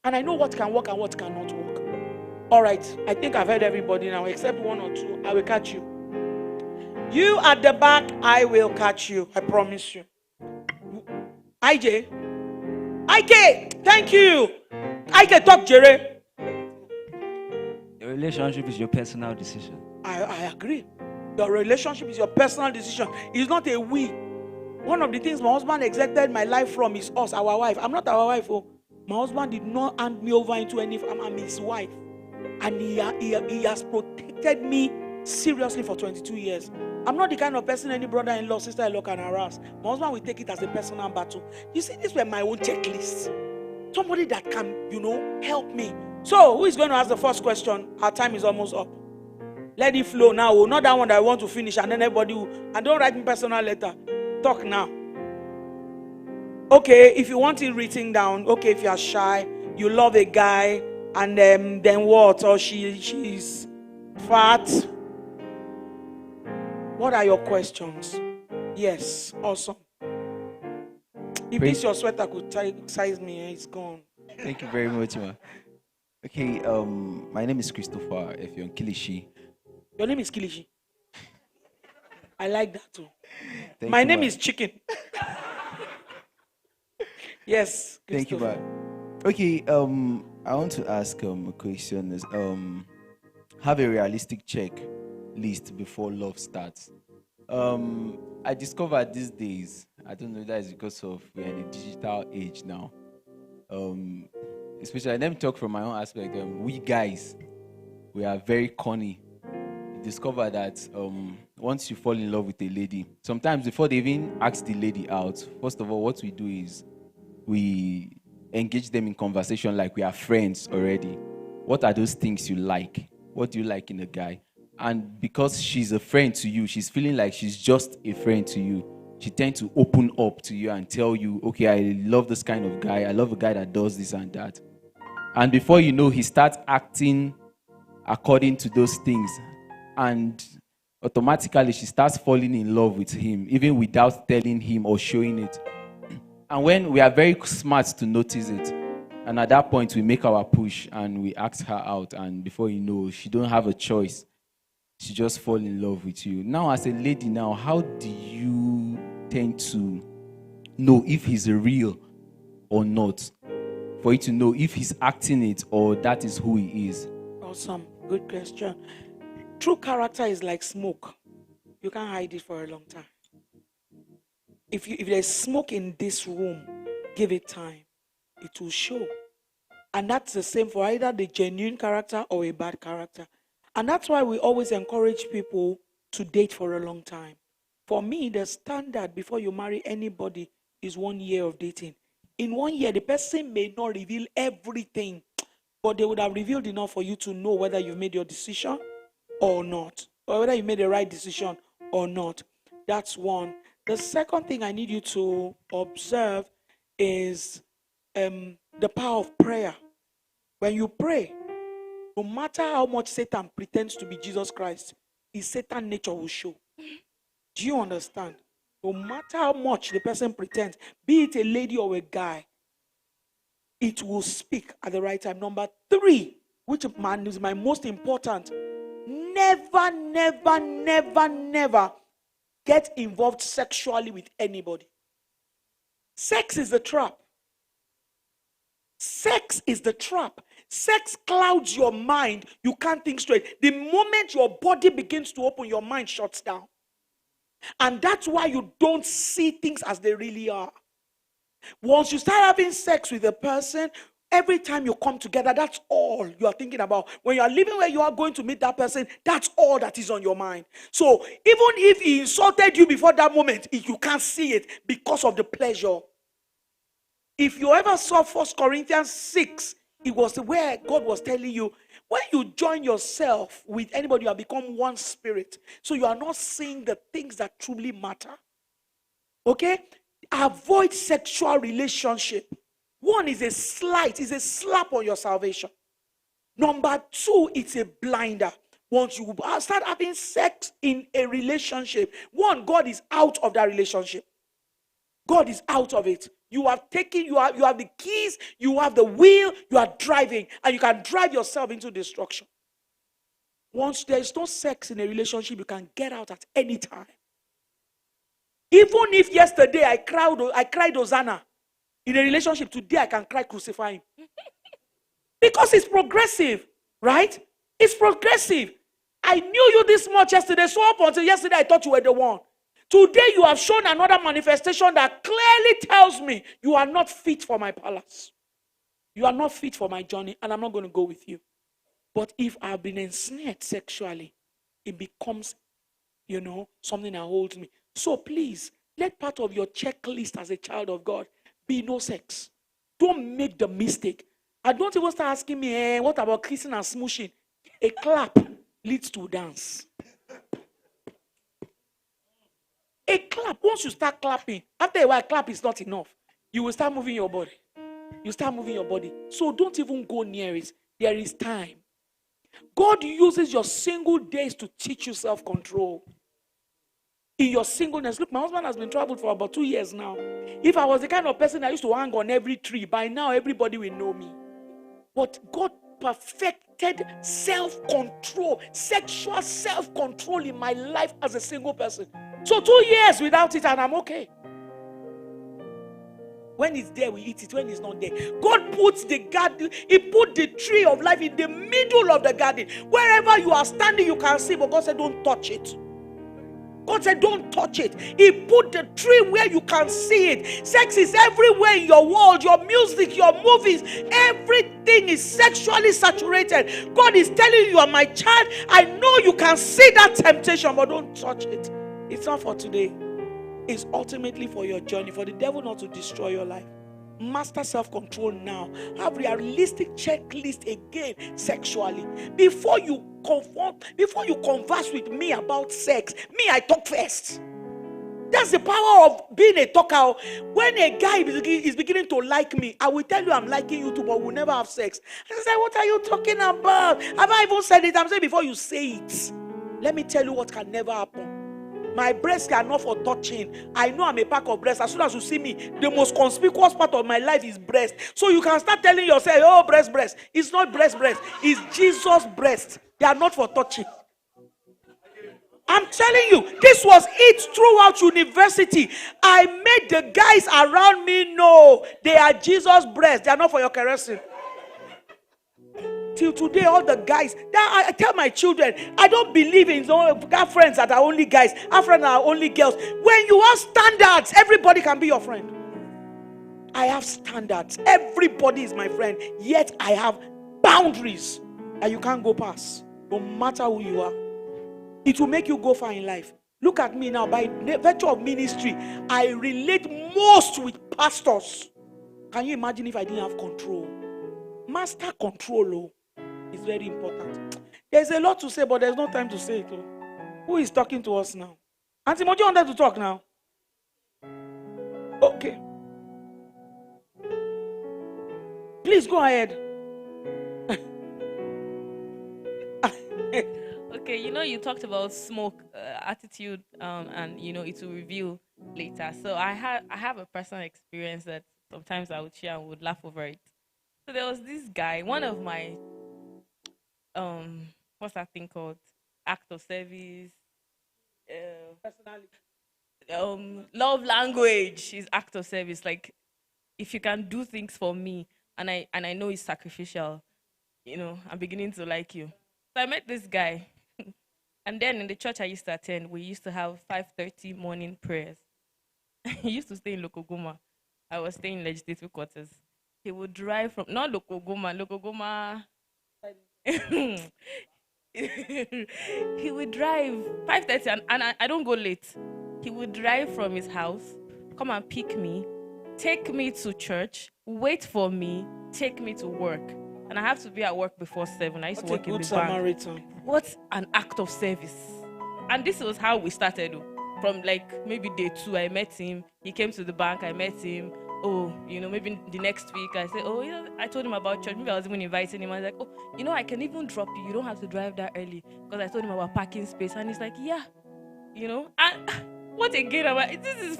And I know what can work and what cannot work. All right, I think I've heard everybody now, except one or two. I will catch you. You at the back, I will catch you. I promise you. IJ. IK, thank you. IK, talk, Jerry. Your relationship is your personal decision. I agree. Your relationship is your personal decision. It's not a we. One of the things my husband exacted my life from is us, our wife. I'm not our wife. Oh. My husband did not hand me over into any. I'm his wife. And he has protected me seriously for 22 years. I'm not the kind of person any brother-in-law, sister-in-law can harass. My husband will take it as a personal battle. You see, these were my own checklists. Somebody that can, help me. So, who is going to ask the first question? Our time is almost up. Let it flow now. Oh, not that one that I want to finish, and then everybody will. And don't write me personal letter. Talk now. Okay, if you want it written down. Okay, if you are shy, you love a guy, and then what? Or she's fat. What are your questions? Yes, awesome. If this your sweater could size me, it's gone. Thank you very much, ma. Okay, my name is Christopher. If you're in Kilishi. Your name is Kilishi. I like that too. My name is Chicken. Yes. Thank you, ma. Okay, I want to ask a question. Is have a realistic checklist before love starts. I discovered these days, I don't know, that is because of we're in a digital age now. Especially, let me talk from my own aspect. We guys, we are very corny. You discover that once you fall in love with a lady, sometimes before they even ask the lady out, first of all, what we do is we engage them in conversation like we are friends already. What are those things you like? What do you like in a guy? And because she's a friend to you, she's feeling like she's just a friend to you. She tends to open up to you and tell you, okay, I love this kind of guy. I love a guy that does this and that. And before you know, he starts acting according to those things. And automatically, she starts falling in love with him, even without telling him or showing it. And when we are very smart to notice it, and at that point, we make our push and we ask her out. And before you know, she don't have a choice. She just fall in love with you. Now, as a lady now, how do you tend to know if he's real or not? For you to know if he's acting it or that is who he is. Awesome. Good question. True character is like smoke. You can't hide it for a long time. If there's smoke in this room, give it time. It will show. And that's the same for either the genuine character or a bad character. And that's why we always encourage people to date for a long time. For me, the standard before you marry anybody is 1 year of dating. In 1 year, the person may not reveal everything, but they would have revealed enough for you to know whether you've made your decision or not, or whether you made the right decision or not. That's one. The second thing I need you to observe is the power of prayer. When you pray, no matter how much Satan pretends to be Jesus Christ, his Satan nature will show. Do you understand? No matter how much the person pretends, be it a lady or a guy, it will speak at the right time. Number 3, which man is my most important, never, never, never, never get involved sexually with anybody. Sex is the trap. Sex is the trap. Sex clouds your mind. You can't think straight. The moment your body begins to open, your mind shuts down. And that's why you don't see things as they really are. Once you start having sex with a person, every time you come together, that's all you are thinking about. When you are living where you are going to meet that person, that's all that is on your mind. So even if he insulted you before that moment, you can't see it because of the pleasure. If you ever saw 1 Corinthians 6, it was where God was telling you, when you join yourself with anybody, you have become one spirit. So you are not seeing the things that truly matter. Okay? Avoid sexual relationship. One is a slight, is a slap on your salvation. Number 2, it's a blinder. Once you start having sex in a relationship, one, God is out of that relationship. God is out of it. You have taken, you have the keys, you have the wheel, you are driving, and you can drive yourself into destruction. Once there is no sex in a relationship, you can get out at any time. Even if yesterday I cried Hosanna in a relationship, today I can cry crucify him. Because it's progressive, right? It's progressive. I knew you this much yesterday, so up until yesterday I thought you were the one. Today you have shown another manifestation that clearly tells me you are not fit for my palace. You are not fit for my journey, and I'm not going to go with you. But if I've been ensnared sexually, it becomes, something that holds me. So please, let part of your checklist as a child of God be no sex. Don't make the mistake. I don't even start asking me, what about kissing and smooshing? A clap leads to dance. A clap, once you start clapping, after a while, clap is not enough. You will start moving your body. You start moving your body. So don't even go near it. There is time. God uses your single days to teach you self-control. In your singleness. Look, my husband has been traveled for about 2 years now. If I was the kind of person that used to hang on every tree, by now everybody will know me. But God perfected self-control, sexual self-control in my life as a single person. So 2 years without it and I'm okay. When it's there, we eat it. When it's not there, God puts the garden, He put the tree of life in the middle of the garden. Wherever you are standing, you can see, but God said, don't touch it. God said, don't touch it. He put the tree where you can see it. Sex is everywhere in your world, your music, your movies. Everything is sexually saturated. God is telling you, you are my child. I know you can see that temptation, but don't touch it. It's not for today. It's ultimately for your journey, for the devil not to destroy your life. Master self-control now. Have a realistic checklist again sexually. Before you converse with me about sex, me, I talk first. That's the power of being a talker. When a guy is beginning to like me, I will tell you I'm liking you too, but we'll never have sex. I say, what are you talking about? Have I even said it? I'm saying before you say it. Let me tell you what can never happen. My breasts are not for touching. I know I'm a pack of breasts. As soon as you see me, the most conspicuous part of my life is breast. So you can start telling yourself, oh, breast. It's not breast. It's Jesus' breast. They are not for touching. I'm telling you, this was it throughout university. I made the guys around me know they are Jesus' breast. They are not for your caressing. Till today, all the guys, I tell my children, I don't believe in have friends that are only guys, have friends that are only girls. When you have standards, everybody can be your friend. I have standards. Everybody is my friend. Yet I have boundaries that you can't go past. No matter who you are. It will make you go far in life. Look at me now. By virtue of ministry, I relate most with pastors. Can you imagine if I didn't have control? Master control is very important. There's a lot to say, but there's no time to say it. Who is talking to us now? Auntie Mojo wanted to talk now. Okay. Please go ahead. Okay, you talked about smoke attitude, and it will reveal later. So I have a personal experience that sometimes I would share and would laugh over it. So there was this guy, one of my what's that thing called? Act of service. Love language is act of service. Like, if you can do things for me, and I know it's sacrificial, I'm beginning to like you. So I met this guy, and then in the church I used to attend, we used to have 5:30 morning prayers. He used to stay in Lokogoma. I was staying in legislative quarters. He would drive from not Lokogoma. He would drive 5:30, and I don't go late. He would drive from his house, come and pick me, take me to church, wait for me, take me to work. And I have to be at work before 7. I used to work in the Samaritan. bank. What an act of service. And this was how we started. From like maybe day 2, I met him. He came to the bank, I met him. Oh, maybe the next week I said, I told him about church. Maybe I was even inviting him. I was like, I can even drop you. You don't have to drive that early. Because I told him about parking space. And he's like, yeah, and what again? This is